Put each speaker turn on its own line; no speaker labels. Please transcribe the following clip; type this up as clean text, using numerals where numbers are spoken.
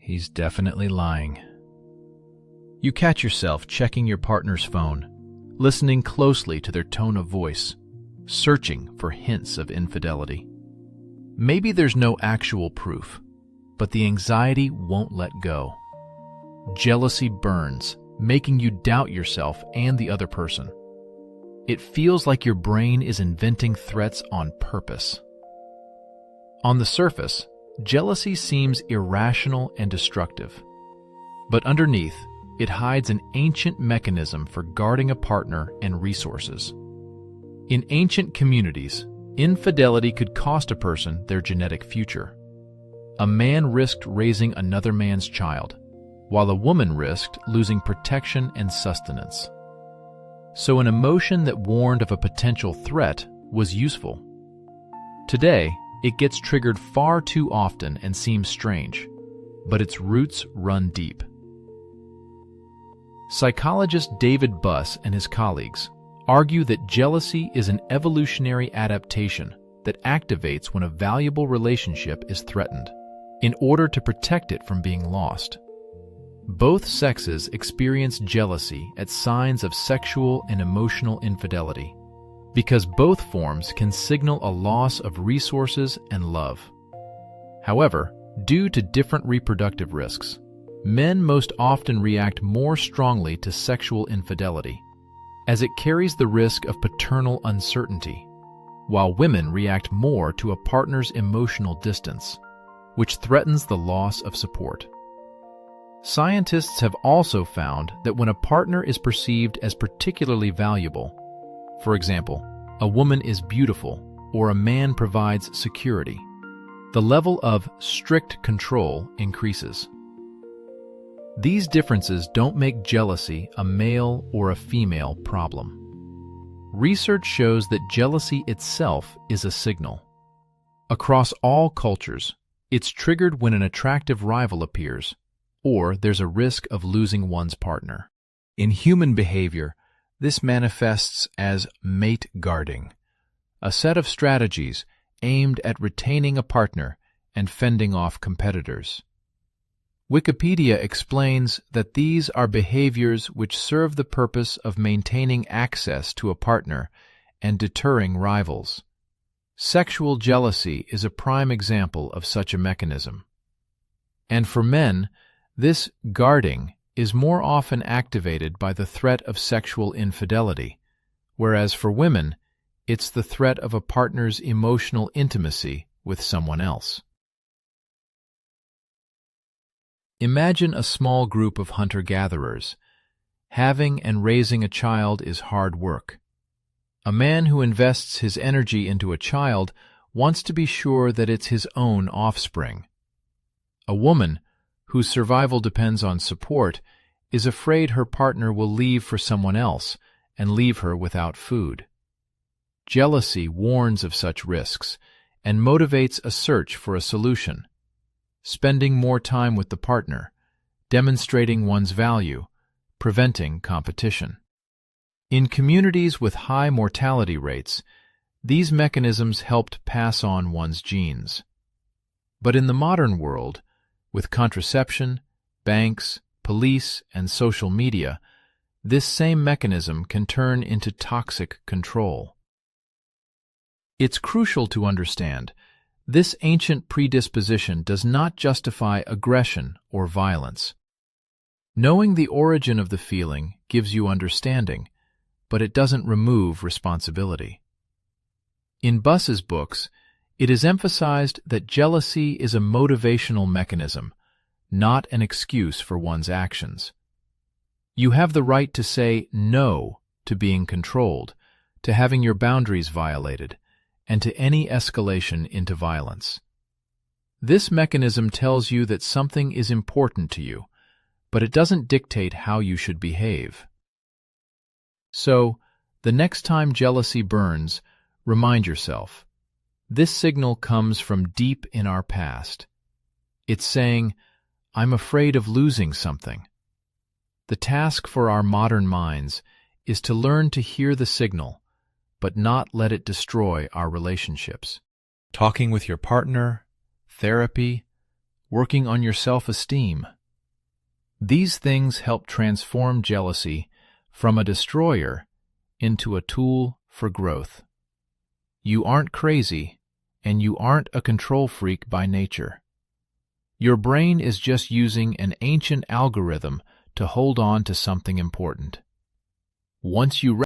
He's definitely lying. You catch yourself checking your partner's phone, listening closely to their tone of voice, searching for hints of infidelity. Maybe there's no actual proof, but the anxiety won't let go. Jealousy burns, making you doubt yourself and the other person. It feels like your brain is inventing threats on purpose. On the surface, jealousy seems irrational and destructive. But underneath, it hides an ancient mechanism for guarding a partner and resources. In ancient communities, infidelity could cost a person their genetic future. A man risked raising another man's child, while a woman risked losing protection and sustenance. So an emotion that warned of a potential threat was useful. Today, it gets triggered far too often and seems strange, but its roots run deep. Psychologist David Buss and his colleagues argue that jealousy is an evolutionary adaptation that activates when a valuable relationship is threatened, in order to protect it from being lost. Both sexes experience jealousy at signs of sexual and emotional infidelity, because both forms can signal a loss of resources and love. However, due to different reproductive risks, men most often react more strongly to sexual infidelity, as it carries the risk of paternal uncertainty, while women react more to a partner's emotional distance, which threatens the loss of support. Scientists have also found that when a partner is perceived as particularly valuable, for example, a woman is beautiful or a man provides security, the level of strict control increases. These differences don't make jealousy a male or a female problem. Research shows that jealousy itself is a signal. Across all cultures, it's triggered when an attractive rival appears, or there's a risk of losing one's partner. In human behavior, this manifests as mate guarding, a set of strategies aimed at retaining a partner and fending off competitors. Wikipedia explains that these are behaviors which serve the purpose of maintaining access to a partner and deterring rivals. Sexual jealousy is a prime example of such a mechanism. And for men, this guarding is more often activated by the threat of sexual infidelity, whereas for women, it's the threat of a partner's emotional intimacy with someone else. Imagine a small group of hunter-gatherers. Having and raising a child is hard work. A man who invests his energy into a child wants to be sure that it's his own offspring. A woman, whose survival depends on support, is afraid her partner will leave for someone else and leave her without food. Jealousy warns of such risks and motivates a search for a solution. Spending more time with the partner, demonstrating one's value, preventing competition. In communities with high mortality rates, these mechanisms helped pass on one's genes. But in the modern world, with contraception, banks, police, and social media, this same mechanism can turn into toxic control. It's crucial to understand this ancient predisposition does not justify aggression or violence. Knowing the origin of the feeling gives you understanding, but it doesn't remove responsibility. In Buss's books, it is emphasized that jealousy is a motivational mechanism, not an excuse for one's actions. You have the right to say no to being controlled, to having your boundaries violated, and to any escalation into violence. This mechanism tells you that something is important to you, but it doesn't dictate how you should behave. So, the next time jealousy burns, remind yourself, this signal comes from deep in our past. It's saying, I'm afraid of losing something. The task for our modern minds is to learn to hear the signal, but not let it destroy our relationships. Talking with your partner, therapy, working on your self-esteem. These things help transform jealousy from a destroyer into a tool for growth. You aren't crazy, and you aren't a control freak by nature. Your brain is just using an ancient algorithm to hold on to something important. Once you